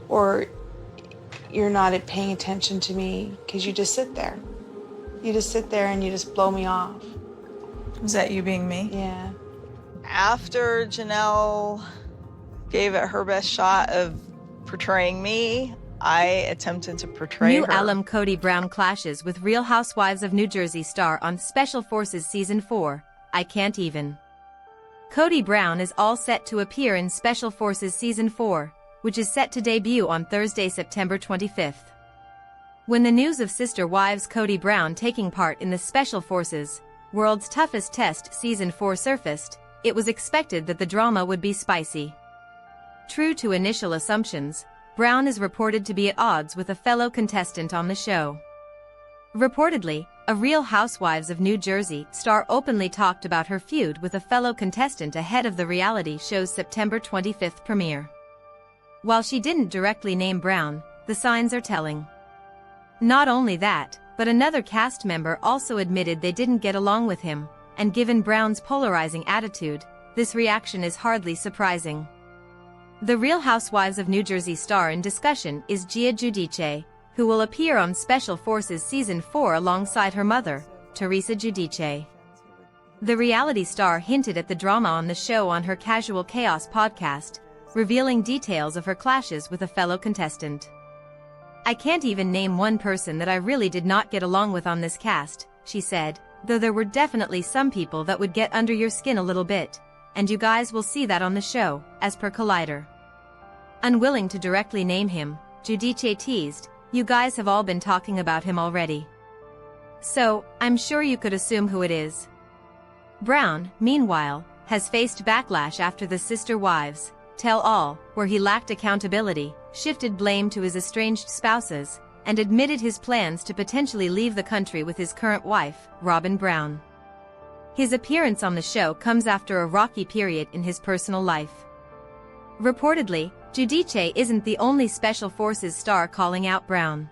or you're not paying attention to me, because you just sit there. You just sit there and you just blow me off. Was that you being me? Yeah. After Janelle gave it her best shot of portraying me, I attempted to portray New her. alum Kody Brown clashes with Real Housewives of New Jersey star on Special Forces Season 4, I Can't Even. Kody Brown is all set to appear in Special Forces Season 4, which is set to debut on Thursday, September 25th. When the news of sister wives Kody Brown taking part in the Special Forces, World's Toughest Test Season 4 surfaced, it was expected that the drama would be spicy. True to initial assumptions, Brown is reported to be at odds with a fellow contestant on the show. Reportedly, a Real Housewives of New Jersey star openly talked about her feud with a fellow contestant ahead of the reality show's September 25th premiere. While she didn't directly name Brown, the signs are telling. Not only that, but another cast member also admitted they didn't get along with him, and given Brown's polarizing attitude, this reaction is hardly surprising. The Real Housewives of New Jersey star in discussion is Gia Giudice, who will appear on Special Forces Season 4 alongside her mother, Teresa Giudice. The reality star hinted at the drama on the show on her Casual Chaos podcast, revealing details of her clashes with a fellow contestant. I can't even name one person that I really did not get along with on this cast, she said, though there were definitely some people that would get under your skin a little bit, and you guys will see that on the show, as per Collider. Unwilling to directly name him, Giudice teased, you guys have all been talking about him already. So, I'm sure you could assume who it is. Brown, meanwhile, has faced backlash after the Sister Wives Tell All, where he lacked accountability, shifted blame to his estranged spouses, and admitted his plans to potentially leave the country with his current wife, Robyn Brown. His appearance on the show comes after a rocky period in his personal life. Reportedly, Giudice isn't the only Special Forces star calling out Brown.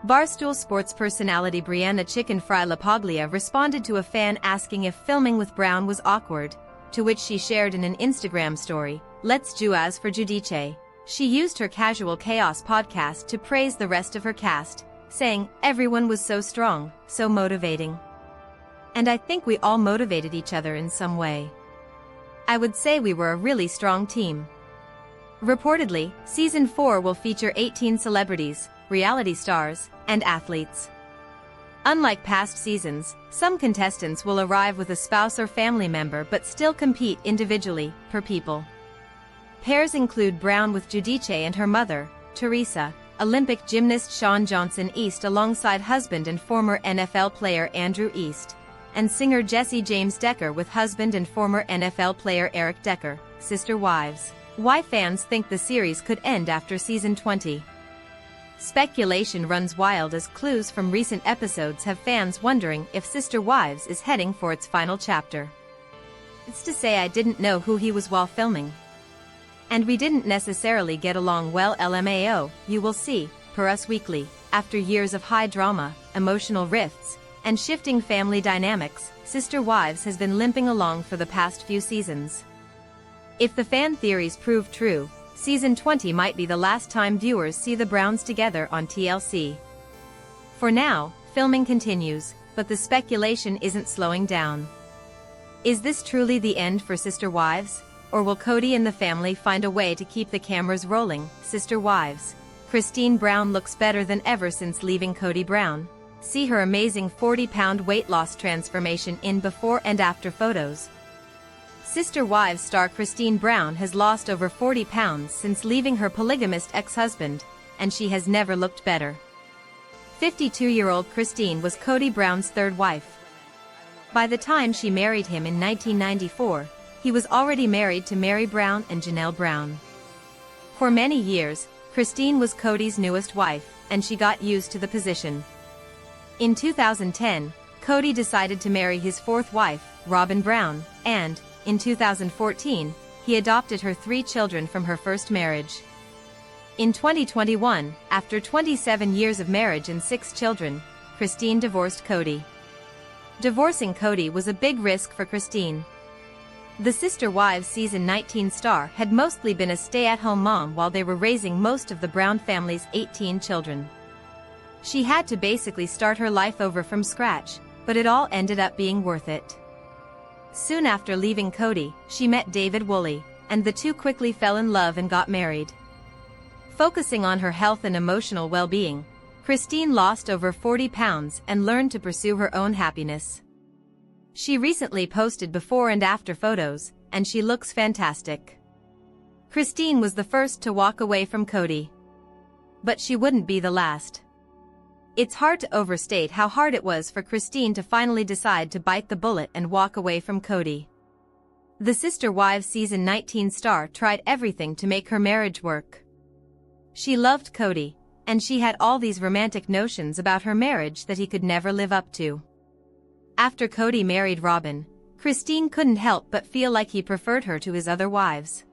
Barstool Sports personality Brianna Chickenfry LaPaglia responded to a fan asking if filming with Brown was awkward, to which she shared in an Instagram story, "Let's Juaz for Giudice." She used her Casual Chaos podcast to praise the rest of her cast, saying, "Everyone was so strong, so motivating. And I think we all motivated each other in some way. I would say we were a really strong team." Reportedly, Season 4 will feature 18 celebrities, reality stars, and athletes. Unlike past seasons, some contestants will arrive with a spouse or family member but still compete individually, per people. Pairs include Brown with Giudice and her mother, Teresa, Olympic gymnast Shawn Johnson East alongside husband and former NFL player Andrew East, and singer Jesse James Decker with husband and former NFL player Eric Decker, Sister Wives. Why fans think the series could end after Season 20. Speculation runs wild as clues from recent episodes have fans wondering if Sister Wives is heading for its final chapter. It's to say I didn't know who he was while filming. And we didn't necessarily get along well, LMAO, you will see, per Us Weekly, after years of high drama, emotional rifts, and shifting family dynamics, Sister Wives has been limping along for the past few seasons. If the fan theories prove true, Season 20 might be the last time viewers see the Browns together on TLC. For now, filming continues, but the speculation isn't slowing down. Is this truly the end for Sister Wives? Or will Kody and the family find a way to keep the cameras rolling? Sister Wives. Christine Brown looks better than ever since leaving Kody Brown. See her amazing 40-pound weight loss transformation in before and after photos. Sister Wives star Christine Brown has lost over 40 pounds since leaving her polygamist ex-husband, and she has never looked better. 52-year-old Christine was Kody Brown's third wife. By the time she married him in 1994, he was already married to Meri Brown and Janelle Brown. For many years, Christine was Kody's newest wife, and she got used to the position. In 2010, Kody decided to marry his fourth wife, Robyn Brown, and, in 2014, he adopted her 3 children from her first marriage. In 2021, after 27 years of marriage and 6 children, Christine divorced Kody. Divorcing Kody was a big risk for Christine. The Sister Wives season 19 star had mostly been a stay-at-home mom while they were raising most of the Brown family's 18 children. She had to basically start her life over from scratch, but it all ended up being worth it. Soon after leaving Kody, she met David Woolley, and the two quickly fell in love and got married. Focusing on her health and emotional well-being, Christine lost over 40 pounds and learned to pursue her own happiness. She recently posted before and after photos, and she looks fantastic. Christine was the first to walk away from Kody. But she wouldn't be the last. It's hard to overstate how hard it was for Christine to finally decide to bite the bullet and walk away from Kody. The Sister Wives season 19 star tried everything to make her marriage work. She loved Kody, and she had all these romantic notions about her marriage that he could never live up to. After Kody married Robyn, Christine couldn't help but feel like he preferred her to his other wives.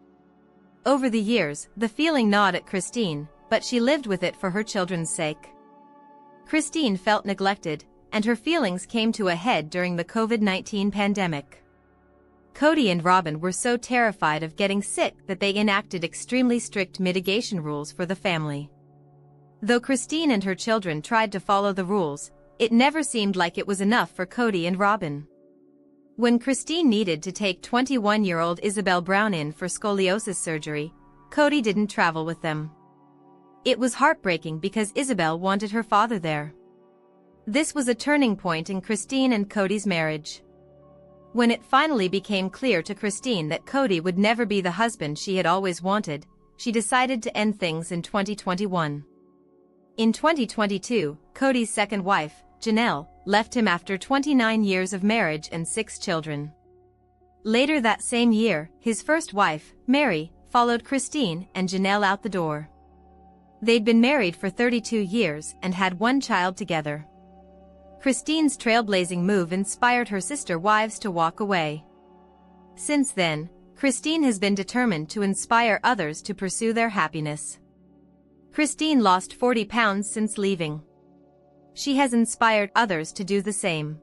Over the years, the feeling gnawed at Christine, but she lived with it for her children's sake. Christine felt neglected, and her feelings came to a head during the COVID-19 pandemic. Kody and Robyn were so terrified of getting sick that they enacted extremely strict mitigation rules for the family. Though Christine and her children tried to follow the rules, it never seemed like it was enough for Kody and Robyn. When Christine needed to take 21-year-old Isabel Brown in for scoliosis surgery, Kody didn't travel with them. It was heartbreaking because Isabel wanted her father there. This was a turning point in Christine and Kody's marriage. When it finally became clear to Christine that Kody would never be the husband she had always wanted, she decided to end things in 2021. In 2022, Kody's second wife, Janelle, left him after 29 years of marriage and 6 children. Later that same year, his first wife, Meri, followed Christine and Janelle out the door. They'd been married for 32 years and had 1 child together. Christine's trailblazing move inspired her sister wives to walk away. Since then, Christine has been determined to inspire others to pursue their happiness. Christine lost 40 pounds since leaving. She has inspired others to do the same.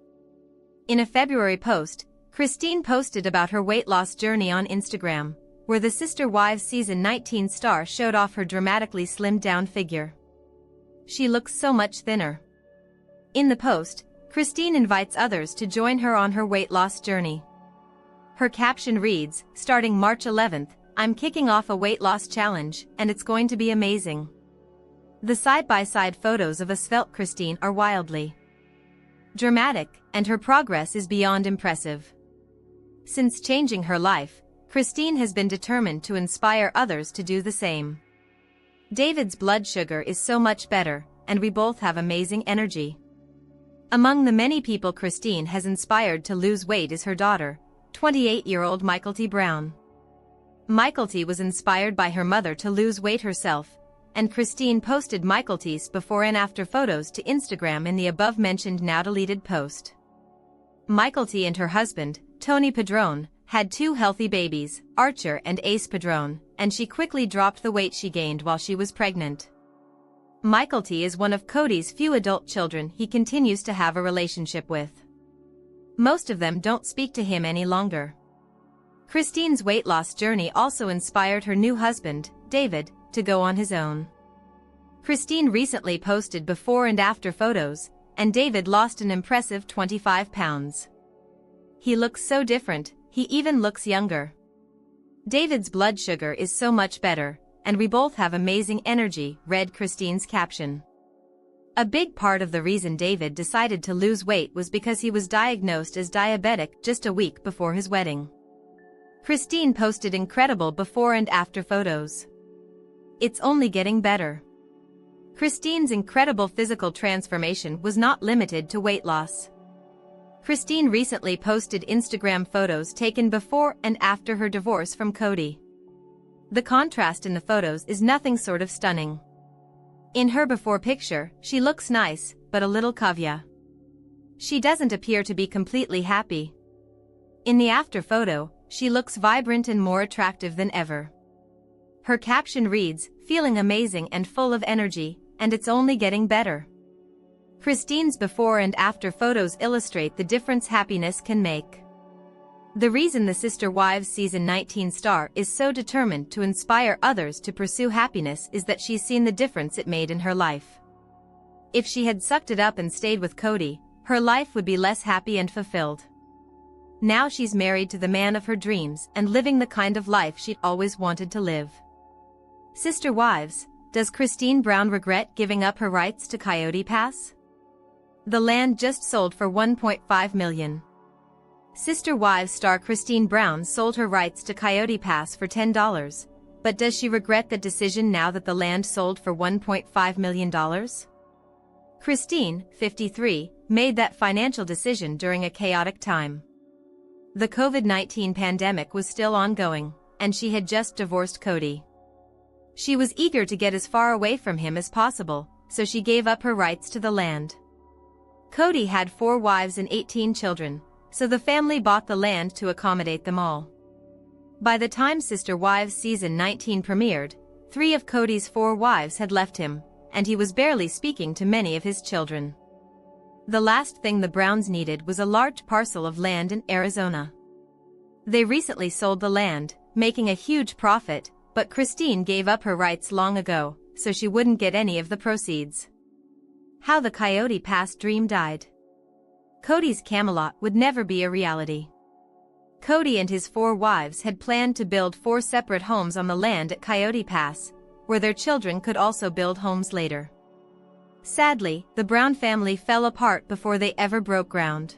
In a February post, Christine posted about her weight loss journey on Instagram, where the Sister Wives season 19 star showed off her dramatically slimmed down figure. She looks so much thinner. In the post, Christine invites others to join her on her weight loss journey. Her caption reads, "Starting March 11th, I'm kicking off a weight loss challenge, and it's going to be amazing." The side-by-side photos of a svelte Christine are wildly dramatic, and her progress is beyond impressive. Since changing her life, Christine has been determined to inspire others to do the same. David's blood sugar is so much better, and we both have amazing energy. Among the many people Christine has inspired to lose weight is her daughter, 28-year-old Kody Brown. Kody was inspired by her mother to lose weight herself, and Christine posted Kody's before and after photos to Instagram in the above-mentioned now-deleted post. Kody and her husband, Tony Padron, had 2 healthy babies, Archer and Ace Padron, and she quickly dropped the weight she gained while she was pregnant. Kody is one of Kody's few adult children he continues to have a relationship with. Most of them don't speak to him any longer. Christine's weight loss journey also inspired her new husband, David, to go on his own. Christine recently posted before and after photos, and David lost an impressive 25 pounds. He looks so different, he even looks younger. David's blood sugar is so much better, and we both have amazing energy, read Christine's caption. A big part of the reason David decided to lose weight was because he was diagnosed as diabetic just a week before his wedding. Christine posted incredible before and after photos. It's only getting better. Christine's incredible physical transformation was not limited to weight loss. Christine recently posted Instagram photos taken before and after her divorce from Kody. The contrast in the photos is nothing short of stunning. In her before picture, she looks nice, but a little kavya. She doesn't appear to be completely happy. In the after photo, she looks vibrant and more attractive than ever. Her caption reads, "Feeling amazing and full of energy, and it's only getting better." Christine's before and after photos illustrate the difference happiness can make. The reason the Sister Wives Season 19 star is so determined to inspire others to pursue happiness is that she's seen the difference it made in her life. If she had sucked it up and stayed with Kody, her life would be less happy and fulfilled. Now she's married to the man of her dreams and living the kind of life she'd always wanted to live. Sister Wives, does Christine Brown regret giving up her rights to Coyote Pass? The land just sold for $1.5 million. Sister Wives star Christine Brown sold her rights to Coyote Pass for $10, but does she regret that decision now that the land sold for $1.5 million? Christine, 53, made that financial decision during a chaotic time. The COVID-19 pandemic was still ongoing, and she had just divorced Kody. She was eager to get as far away from him as possible, so she gave up her rights to the land. Kody had 4 wives and 18 children, so the family bought the land to accommodate them all. By the time Sister Wives Season 19 premiered, 3 of Kody's 4 wives had left him, and he was barely speaking to many of his children. The last thing the Browns needed was a large parcel of land in Arizona. They recently sold the land, making a huge profit, but Christine gave up her rights long ago, so she wouldn't get any of the proceeds. How the Coyote Pass dream died. Kody's Camelot would never be a reality. Kody and his 4 wives had planned to build 4 separate homes on the land at Coyote Pass, where their children could also build homes later. Sadly, the Brown family fell apart before they ever broke ground.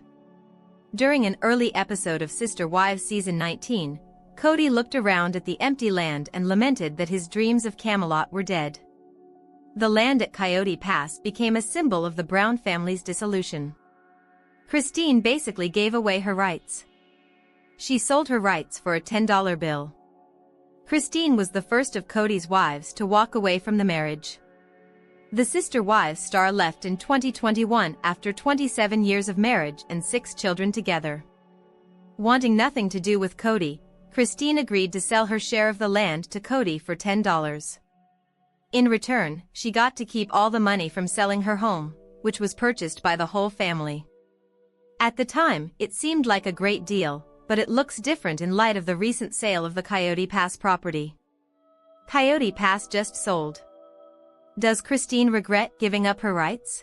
During an early episode of Sister Wives Season 19, Kody looked around at the empty land and lamented that his dreams of Camelot were dead. The land at Coyote Pass became a symbol of the Brown family's dissolution. Christine basically gave away her rights. She sold her rights for a $10 bill. Christine was the first of Kody's wives to walk away from the marriage. The Sister Wives star left in 2021 after 27 years of marriage and 6 children together. Wanting nothing to do with Kody, Christine agreed to sell her share of the land to Kody for $10. In return, she got to keep all the money from selling her home, which was purchased by the whole family. At the time, it seemed like a great deal, but it looks different in light of the recent sale of the Coyote Pass property. Coyote Pass just sold. Does Christine regret giving up her rights?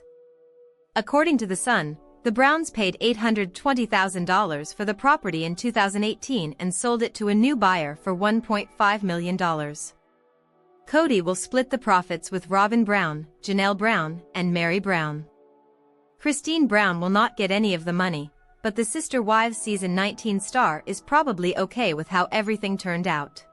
According to The Sun, the Browns paid $820,000 for the property in 2018 and sold it to a new buyer for $1.5 million. Kody will split the profits with Robyn Brown, Janelle Brown, and Meri Brown. Christine Brown will not get any of the money, but the Sister Wives Season 19 star is probably okay with how everything turned out.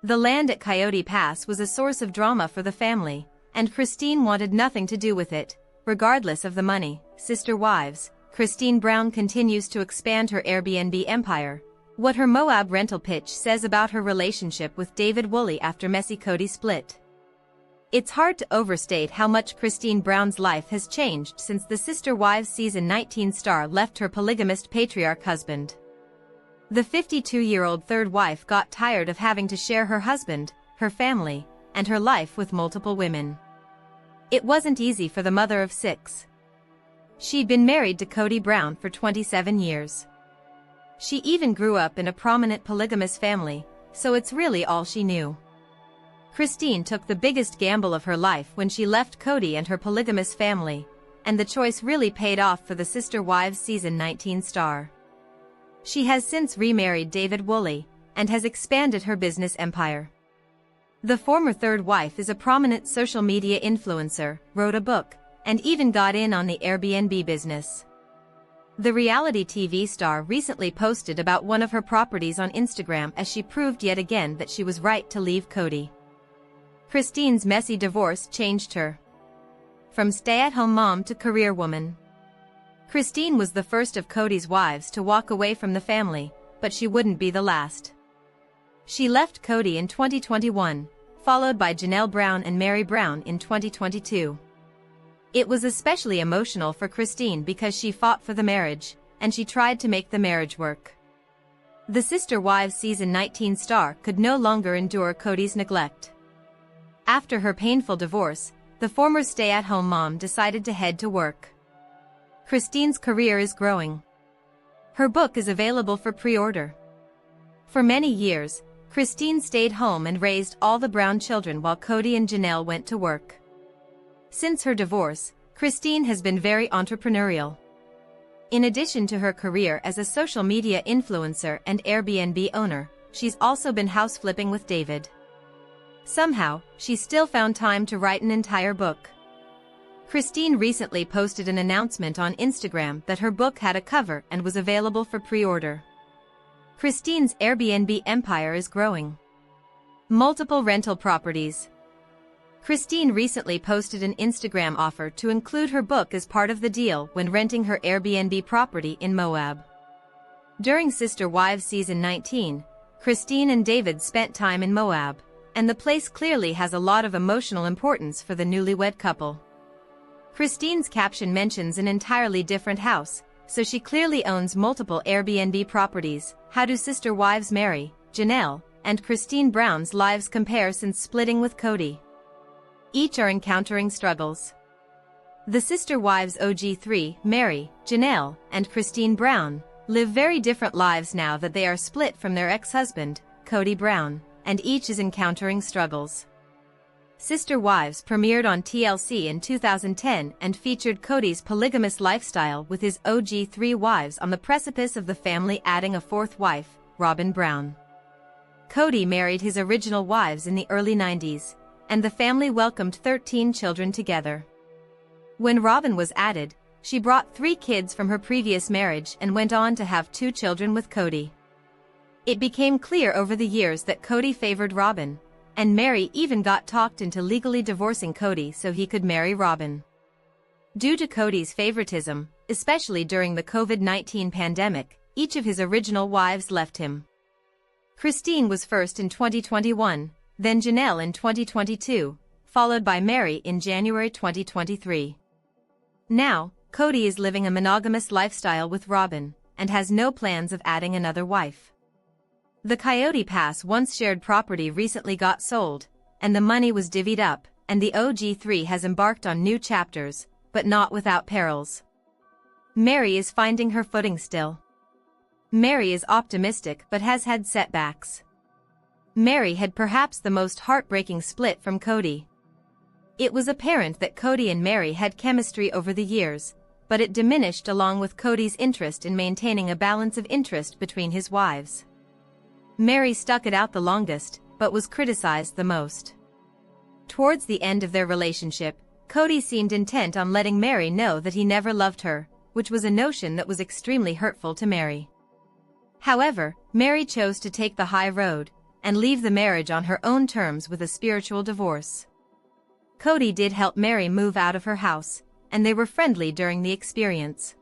The land at Coyote Pass was a source of drama for the family, and Christine wanted nothing to do with it. Regardless of the money, Sister Wives, Christine Brown continues to expand her Airbnb empire. What her Moab rental pitch says about her relationship with David Woolley after messy Kody split. It's hard to overstate how much Christine Brown's life has changed since the Sister Wives Season 19 star left her polygamist patriarch husband. The 52-year-old third wife got tired of having to share her husband, her family, and her life with multiple women. It wasn't easy for the mother of 6. She'd been married to Kody Brown for 27 years. She even grew up in a prominent polygamous family, so it's really all she knew. Christine took the biggest gamble of her life when she left Kody and her polygamous family, and the choice really paid off for the Sister Wives Season 19 star. She has since remarried David Woolley, and has expanded her business empire. The former third wife is a prominent social media influencer, wrote a book, and even got in on the Airbnb business. The reality TV star recently posted about one of her properties on Instagram as she proved yet again that she was right to leave Kody. Christine's messy divorce changed her. From stay-at-home mom to career woman. Christine was the first of Kody's wives to walk away from the family, but she wouldn't be the last. She left Kody in 2021, followed by Janelle Brown and Meri Brown in 2022. It was especially emotional for Christine because she fought for the marriage, and she tried to make the marriage work. The Sister Wives Season 19 star could no longer endure Kody's neglect. After her painful divorce, the former stay-at-home mom decided to head to work. Christine's career is growing. Her book is available for pre-order. For many years, Christine stayed home and raised all the Brown children while Kody and Janelle went to work. Since her divorce, Christine has been very entrepreneurial. In addition to her career as a social media influencer and Airbnb owner, she's also been house flipping with David. Somehow, she still found time to write an entire book. Christine recently posted an announcement on Instagram that her book had a cover and was available for pre-order. Christine's Airbnb empire is growing. Multiple rental properties. Christine recently posted an Instagram offer to include her book as part of the deal when renting her Airbnb property in Moab. During Sister Wives Season 19, Christine and David spent time in Moab, and the place clearly has a lot of emotional importance for the newlywed couple. Christine's caption mentions an entirely different house, so she clearly owns multiple Airbnb properties. How do Sister Wives Meri, Janelle, and Christine Brown's lives compare since splitting with Kody? Each are encountering struggles. The Sister Wives OG3, Meri, Janelle, and Christine Brown, live very different lives now that they are split from their ex-husband, Kody Brown, and each is encountering struggles. Sister Wives premiered on TLC in 2010 and featured Kody's polygamous lifestyle with his OG3 wives on the precipice of the family adding a fourth wife, Robyn Brown. Kody married his original wives in the early 90s, and the family welcomed 13 children together. When Robyn was added, she brought 3 kids from her previous marriage and went on to have 2 children with Kody. It became clear over the years that Kody favored Robyn, and Meri even got talked into legally divorcing Kody so he could marry Robyn. Due to Kody's favoritism, especially during the COVID-19 pandemic, each of his original wives left him. Christine was first in 2021, then Janelle in 2022, followed by Meri in January 2023. Now, Kody is living a monogamous lifestyle with Robyn, and has no plans of adding another wife. The Coyote Pass once shared property recently got sold, and the money was divvied up, and the OG3 has embarked on new chapters, but not without perils. Meri is finding her footing still. Meri is optimistic but has had setbacks. Meri had perhaps the most heartbreaking split from Kody. It was apparent that Kody and Meri had chemistry over the years, but it diminished along with Kody's interest in maintaining a balance of interest between his wives. Meri stuck it out the longest, but was criticized the most. Towards the end of their relationship, Kody seemed intent on letting Meri know that he never loved her, which was a notion that was extremely hurtful to Meri. However, Meri chose to take the high road, and leave the marriage on her own terms with a spiritual divorce. Kody did help Meri move out of her house, and they were friendly during the experience.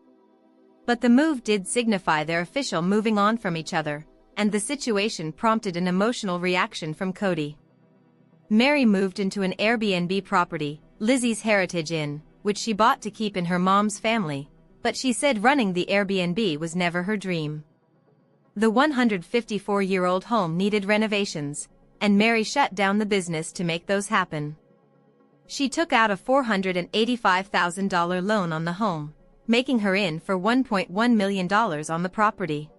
But the move did signify their official moving on from each other, and the situation prompted an emotional reaction from Kody. Meri moved into an Airbnb property, Lizzie's Heritage Inn, which she bought to keep in her mom's family, but she said running the Airbnb was never her dream. The 154-year-old home needed renovations, and Meri shut down the business to make those happen. She took out a $485,000 loan on the home, making her in for $1.1 million on the property.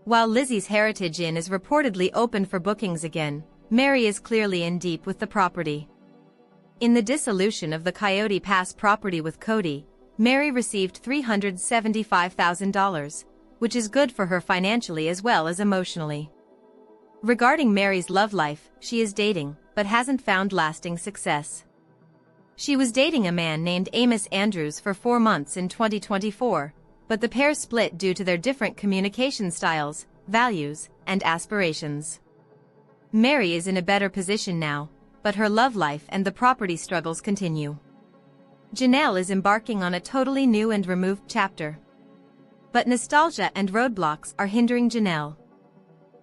While Lizzie's Heritage Inn is reportedly open for bookings again, Meri is clearly in deep with the property. In the dissolution of the Coyote Pass property with Kody, Meri received $375,000, which is good for her financially as well as emotionally. Regarding Meri's love life, she is dating, but hasn't found lasting success. She was dating a man named Amos Andrews for 4 months in 2024, but the pair split due to their different communication styles, values, and aspirations. Meri is in a better position now, but her love life and the property struggles continue. Janelle is embarking on a totally new and removed chapter. But nostalgia and roadblocks are hindering Janelle.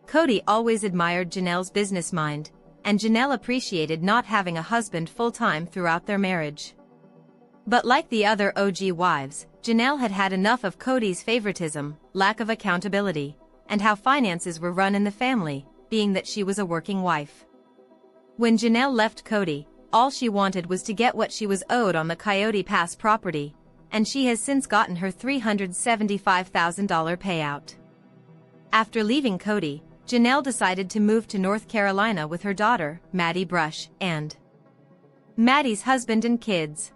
Kody always admired Janelle's business mind, and Janelle appreciated not having a husband full-time throughout their marriage. But like the other OG wives, Janelle had had enough of Kody's favoritism, lack of accountability, and how finances were run in the family, being that she was a working wife. When Janelle left Kody, all she wanted was to get what she was owed on the Coyote Pass property, and she has since gotten her $375,000 payout. After leaving Kody, Janelle decided to move to North Carolina with her daughter, Maddie Brush, and Maddie's husband and kids.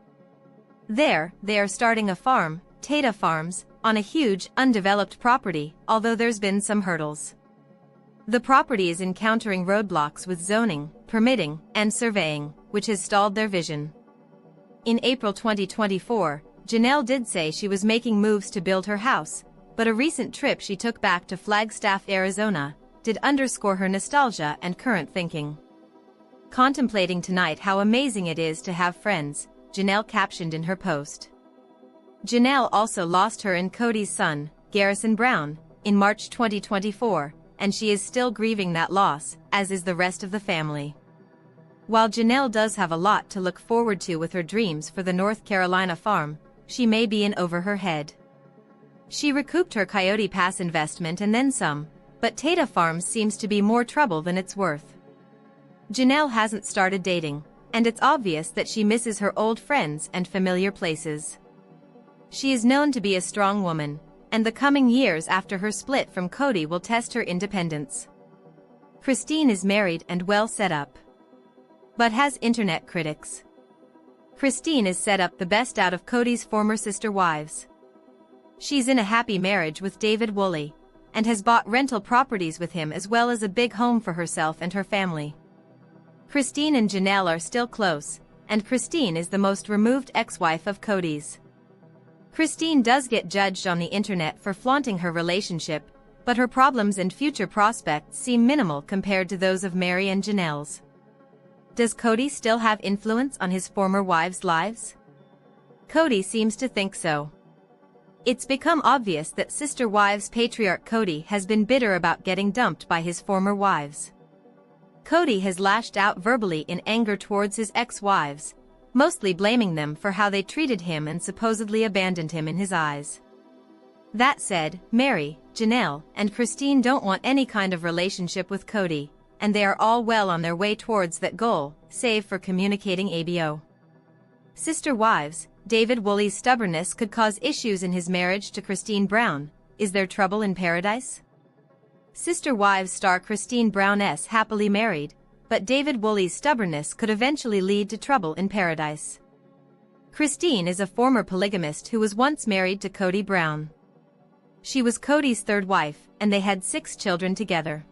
There, they are starting a farm, Tata Farms, on a huge, undeveloped property, although there's been some hurdles. The property is encountering roadblocks with zoning, permitting, and surveying, which has stalled their vision. In April 2024, Janelle did say she was making moves to build her house, but a recent trip she took back to Flagstaff, Arizona, did underscore her nostalgia and current thinking. Contemplating tonight how amazing it is to have friends, Janelle captioned in her post. Janelle also lost her and Kody's son, Garrison Brown, in March 2024, and she is still grieving that loss, as is the rest of the family. While Janelle does have a lot to look forward to with her dreams for the North Carolina farm, she may be in over her head. She recouped her Coyote Pass investment and then some, but Tata Farms seems to be more trouble than it's worth. Janelle hasn't started dating, and it's obvious that she misses her old friends and familiar places. She is known to be a strong woman, and the coming years after her split from Kody will test her independence. Christine is married and well set up, but has internet critics. Christine is set up the best out of Kody's former sister wives. She's in a happy marriage with David Woolley, and has bought rental properties with him as well as a big home for herself and her family. Christine and Janelle are still close, and Christine is the most removed ex-wife of Kody's. Christine does get judged on the internet for flaunting her relationship, but her problems and future prospects seem minimal compared to those of Meri and Janelle's. Does Kody still have influence on his former wives' lives? Kody seems to think so. It's become obvious that sister wives patriarch Kody has been bitter about getting dumped by his former wives. Kody has lashed out verbally in anger towards his ex-wives, mostly blaming them for how they treated him and supposedly abandoned him in his eyes. That said, Meri, Janelle, and Christine don't want any kind of relationship with Kody, and they are all well on their way towards that goal, save for communicating ABO. Sister wives, David Woolley's stubbornness could cause issues in his marriage to Christine Brown. Is there trouble in paradise? Sister Wives star Christine Brown's happily married, but David Woolley's stubbornness could eventually lead to trouble in paradise. Christine is a former polygamist who was once married to Kody Brown. She was Kody's third wife, and they had 6 children together.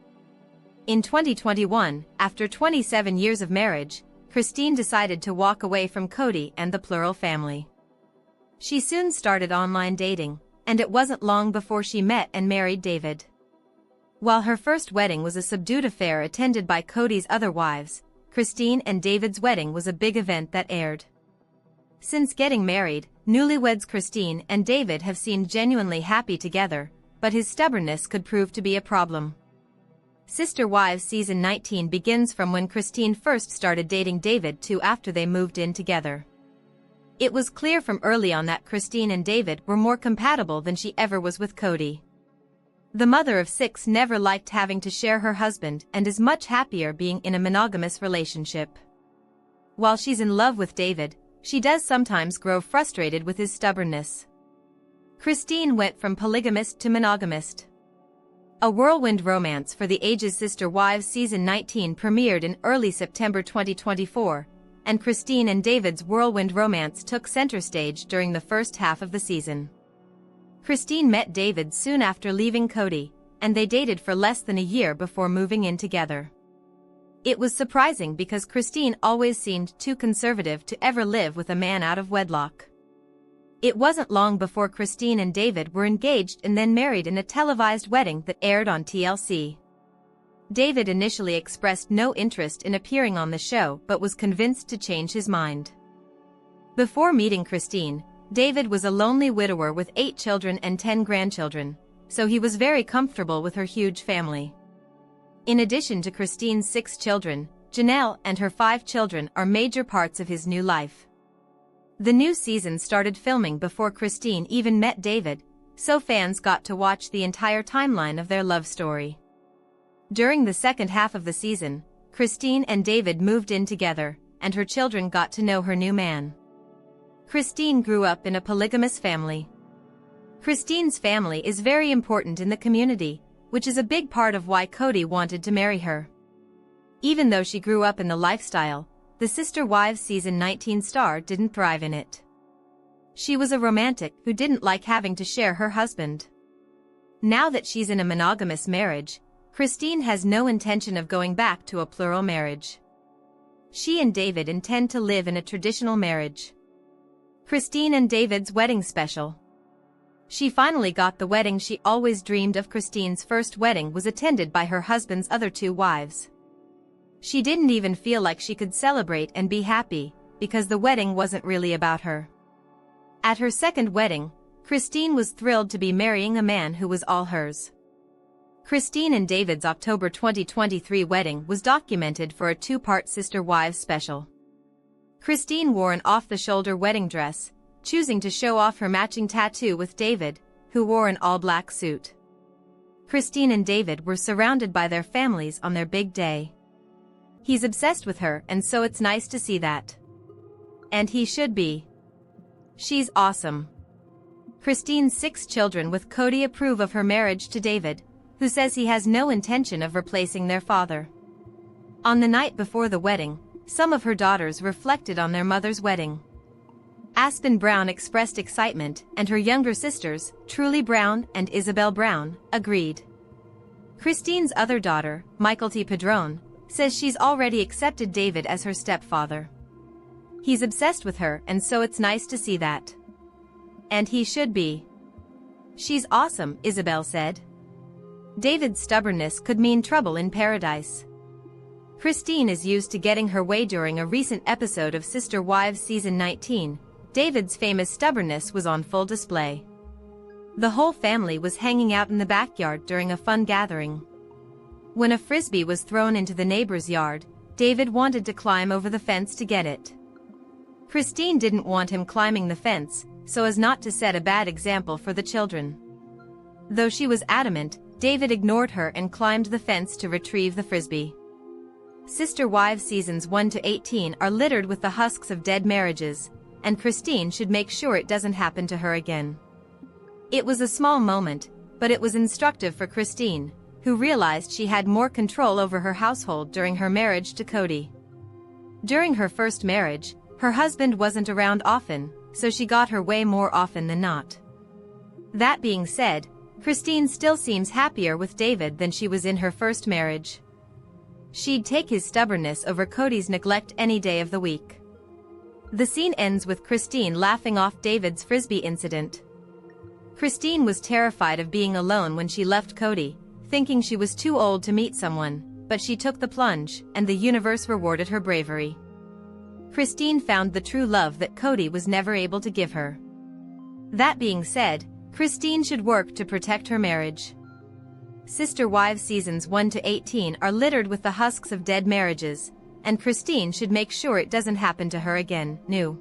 In 2021, after 27 years of marriage, Christine decided to walk away from Kody and the plural family. She soon started online dating, and it wasn't long before she met and married David. While her first wedding was a subdued affair attended by Kody's other wives, Christine and David's wedding was a big event that aired. Since getting married, newlyweds Christine and David have seemed genuinely happy together, but his stubbornness could prove to be a problem. Sister Wives Season 19 begins from when Christine first started dating David to after they moved in together. It was clear from early on that Christine and David were more compatible than she ever was with Kody. The mother of 6 never liked having to share her husband and is much happier being in a monogamous relationship. While she's in love with David, she does sometimes grow frustrated with his stubbornness. Christine went from polygamist to monogamist. A whirlwind romance for the ages. Sister Wives Season 19 premiered in early September 2024, and Christine and David's whirlwind romance took center stage during the first half of the season. Christine met David soon after leaving Kody, and they dated for less than a year before moving in together. It was surprising because Christine always seemed too conservative to ever live with a man out of wedlock. It wasn't long before Christine and David were engaged and then married in a televised wedding that aired on TLC. David initially expressed no interest in appearing on the show but was convinced to change his mind. Before meeting Christine, David was a lonely widower with 8 children and 10 grandchildren, so he was very comfortable with her huge family. In addition to Christine's 6 children, Janelle and her 5 children are major parts of his new life. The new season started filming before Christine even met David, so fans got to watch the entire timeline of their love story. During the second half of the season, Christine and David moved in together, and her children got to know her new man. Christine grew up in a polygamous family. Christine's family is very important in the community, which is a big part of why Kody wanted to marry her. Even though she grew up in the lifestyle, the Sister Wives season 19 star didn't thrive in it. She was a romantic who didn't like having to share her husband. Now that she's in a monogamous marriage, Christine has no intention of going back to a plural marriage. She and David intend to live in a traditional marriage. Christine and David's wedding special. She finally got the wedding she always dreamed of. Christine's first wedding was attended by her husband's other two wives. She didn't even feel like she could celebrate and be happy, because the wedding wasn't really about her. At her second wedding, Christine was thrilled to be marrying a man who was all hers. Christine and David's October 2023 wedding was documented for a two-part Sister Wives special. Christine wore an off-the-shoulder wedding dress, choosing to show off her matching tattoo with David, who wore an all-black suit. Christine and David were surrounded by their families on their big day. He's obsessed with her, and so it's nice to see that. And he should be. She's awesome. Christine's 6 children with Kody approve of her marriage to David, who says he has no intention of replacing their father. On the night before the wedding, some of her daughters reflected on their mother's wedding. Aspen Brown expressed excitement, and her younger sisters, Truly Brown and Isabel Brown, agreed. Christine's other daughter, Michael T. Padron, says she's already accepted David as her stepfather. He's obsessed with her, and so it's nice to see that. And he should be. She's awesome, Isabel said. David's stubbornness could mean trouble in paradise. Christine is used to getting her way. During a recent episode of Sister Wives season 19, David's famous stubbornness was on full display. The whole family was hanging out in the backyard during a fun gathering. When a frisbee was thrown into the neighbor's yard, David wanted to climb over the fence to get it. Christine didn't want him climbing the fence, so as not to set a bad example for the children. Though she was adamant, David ignored her and climbed the fence to retrieve the frisbee. Sister Wives seasons 1 to 18 are littered with the husks of dead marriages, and Christine should make sure it doesn't happen to her again. It was a small moment, but it was instructive for Christine, who realized she had more control over her household during her marriage to Kody. During her first marriage, her husband wasn't around often, so she got her way more often than not. That being said, Christine still seems happier with David than she was in her first marriage. She'd take his stubbornness over Kody's neglect any day of the week. The scene ends with Christine laughing off David's frisbee incident. Christine was terrified of being alone when she left Kody, thinking she was too old to meet someone, but she took the plunge, and the universe rewarded her bravery. Christine found the true love that Kody was never able to give her. That being said, Christine should work to protect her marriage. Sister Wives seasons 1 to 18 are littered with the husks of dead marriages, and Christine should make sure it doesn't happen to her again. New.